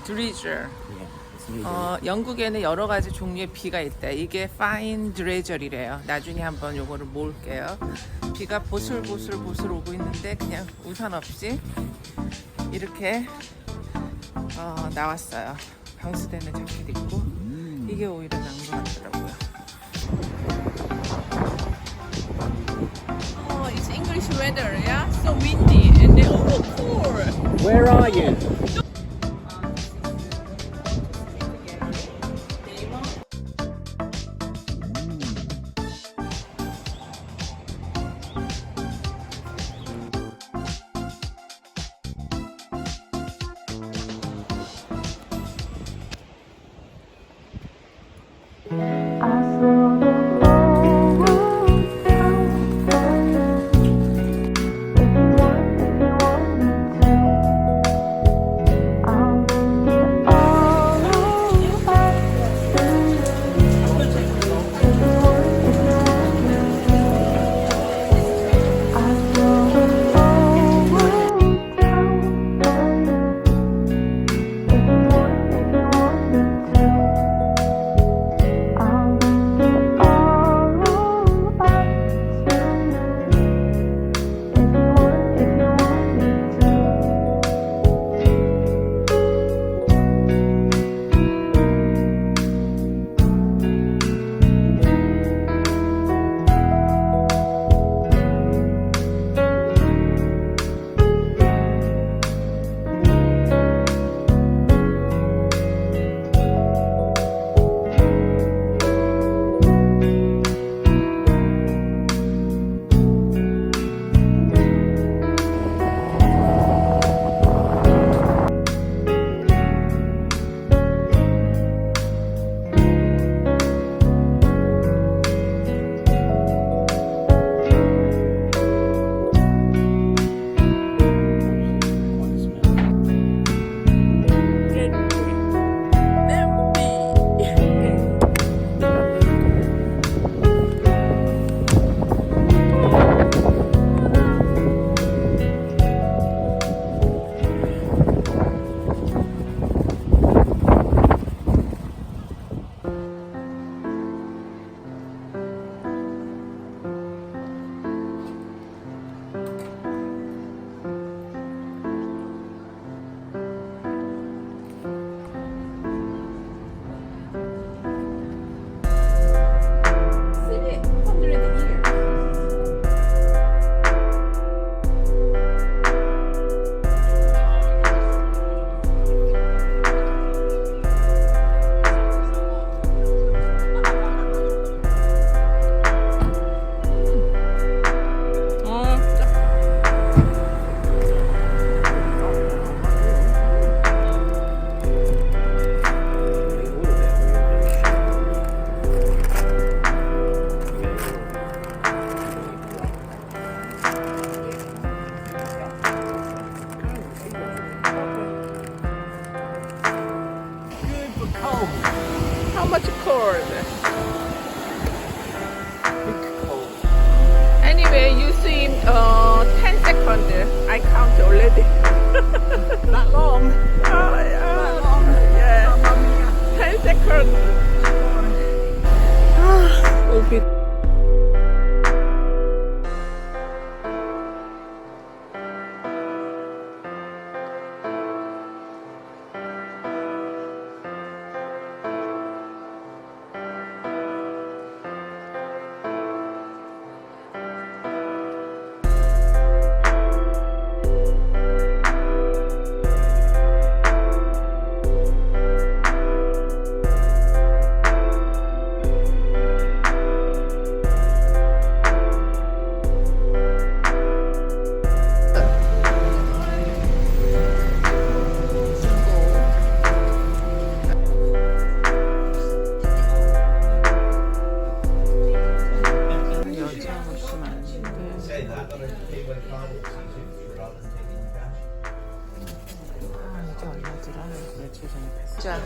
드리즐. Yeah. 영국에는 여러 가지 종류의 비가 있대. 이게 파인 드레저리래요. 나중에 한번 요거를 모을게요. 비가 보슬보슬 오고 있는데 그냥 우산 없이 이렇게 나왔어요. 방수되는 자켓 입고 이게 오히려 나은 것 같더라고요. It's English weather, yeah? So windy and then cool. Where are you? How much cold? Anyway, you swim 10 seconds. I count already. That long? Oh, yeah. Yeah. 10 seconds. Okay. 자,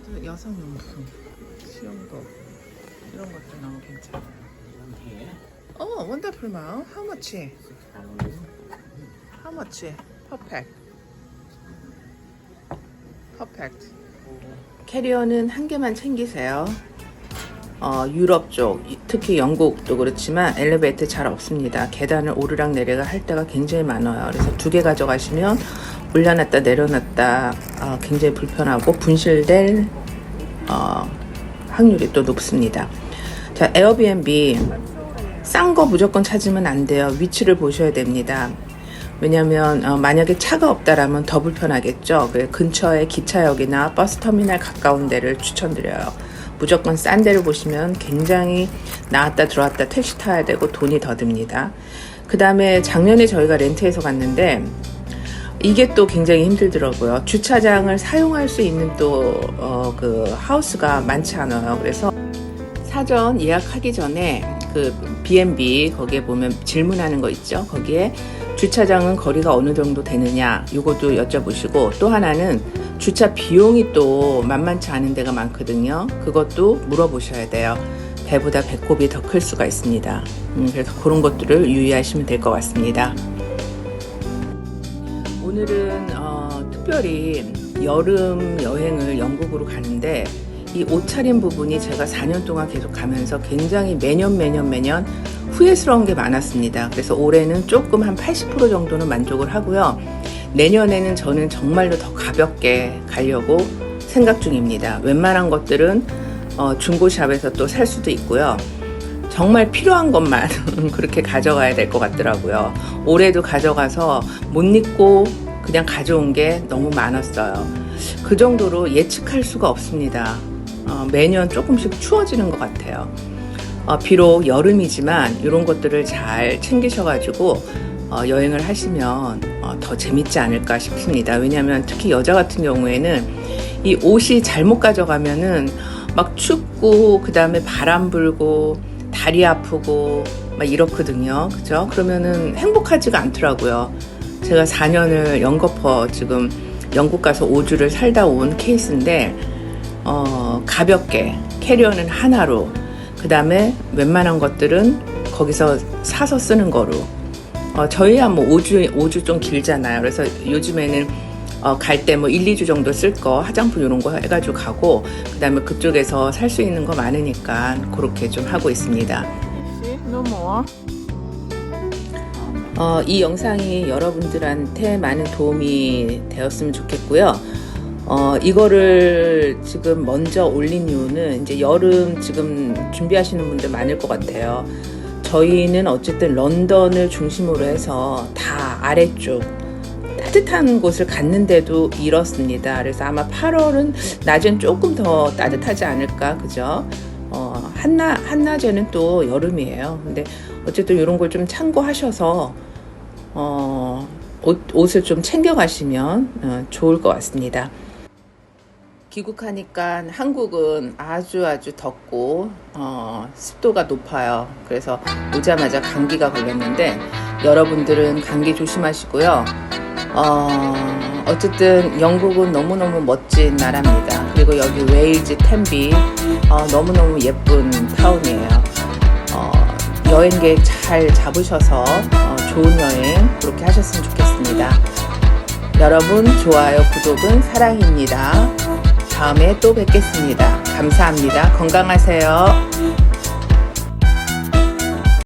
여기도 여성용품, 수영복 이런 것도 너무 괜찮아요. Here, 원더풀 마우. How much? £6. How much? Perfect. Perfect. 캐리어는 한 개만 챙기세요. 유럽 쪽, 특히 영국도 그렇지만 엘리베이터 잘 없습니다. 계단을 오르락 내리락 할 때가 굉장히 많아요. 그래서 2개 가져가시면 올려놨다 내려놨다 굉장히 불편하고 분실될 확률이 또 높습니다. 자, 에어비앤비 싼 거 무조건 찾으면 안 돼요. 위치를 보셔야 됩니다. 왜냐면 만약에 차가 없다라면 더 불편하겠죠. 그래서 근처에 기차역이나 버스터미널 가까운 데를 추천드려요. 무조건 싼 데를 보시면 굉장히 나왔다 들어왔다 택시 타야 되고 돈이 더 듭니다. 그 다음에 작년에 저희가 렌트해서 갔는데 이게 또 굉장히 힘들더라고요. 주차장을 사용할 수 있는 또 그 하우스가 많지 않아요. 그래서 사전 예약하기 전에 그 B&B 거기에 보면 질문하는 거 있죠. 거기에 주차장은 거리가 어느 정도 되느냐 이것도 여쭤보시고, 또 하나는 주차 비용이 또 만만치 않은 데가 많거든요. 그것도 물어보셔야 돼요. 배보다 배꼽이 더 클 수가 있습니다. 그래서 그런 것들을 유의하시면 될 것 같습니다. 오늘은 특별히 여름 여행을 영국으로 가는데 이 옷차림 부분이 제가 4년 동안 계속 가면서 굉장히 매년 후회스러운 게 많았습니다. 그래서 올해는 조금 한 80% 정도는 만족을 하고요. 내년에는 저는 정말로 더 가볍게 가려고 생각 중입니다. 웬만한 것들은 중고샵에서 또 살 수도 있고요. 정말 필요한 것만 그렇게 가져가야 될 것 같더라고요. 올해도 가져가서 못 입고 그냥 가져온 게 너무 많았어요. 그 정도로 예측할 수가 없습니다. 매년 조금씩 추워지는 것 같아요. 비록 여름이지만 이런 것들을 잘 챙기셔가지고 여행을 하시면 더 재밌지 않을까 싶습니다. 왜냐하면 특히 여자 같은 경우에는 이 옷이 잘못 가져가면은 막 춥고 그 다음에 바람 불고 다리 아프고 막 이렇거든요. 그죠? 그러면은 행복하지가 않더라고요. 제가 4년을 영거퍼 지금 영국 가서 5주를 살다 온 케이스인데 가볍게 캐리어는 하나로, 그 다음에 웬만한 것들은 거기서 사서 쓰는 거로, 저희야 뭐 5주 좀 길잖아요. 그래서 요즘에는 갈 때 뭐 1, 2주 정도 쓸 거 화장품 이런 거 해가지고 가고, 그 다음에 그쪽에서 살 수 있는 거 많으니까 그렇게 좀 하고 있습니다. 이 영상이 여러분들한테 많은 도움이 되었으면 좋겠고요. 이거를 지금 먼저 올린 이유는 이제 여름 지금 준비하시는 분들 많을 것 같아요. 저희는 어쨌든 런던을 중심으로 해서 다 아래쪽 따뜻한 곳을 갔는데도 이렇습니다. 그래서 아마 8월은 낮엔 조금 더 따뜻하지 않을까, 그죠? 한낮에는 또 여름이에요. 근데 어쨌든 이런 걸 좀 참고하셔서 옷을 좀 챙겨 가시면 좋을 것 같습니다. 귀국하니까 한국은 아주 덥고 습도가 높아요. 그래서 오자마자 감기가 걸렸는데 여러분들은 감기 조심하시고요. 어쨌든 영국은 너무너무 멋진 나라입니다. 그리고 여기 웨일즈 템비 너무너무 예쁜 타운이에요. 여행 계획 잘 잡으셔서 좋은 여행 그렇게 하셨으면 좋겠습니다. 여러분, 좋아요, 구독은 사랑입니다. 다음에 또 뵙겠습니다. 감사합니다. 건강하세요.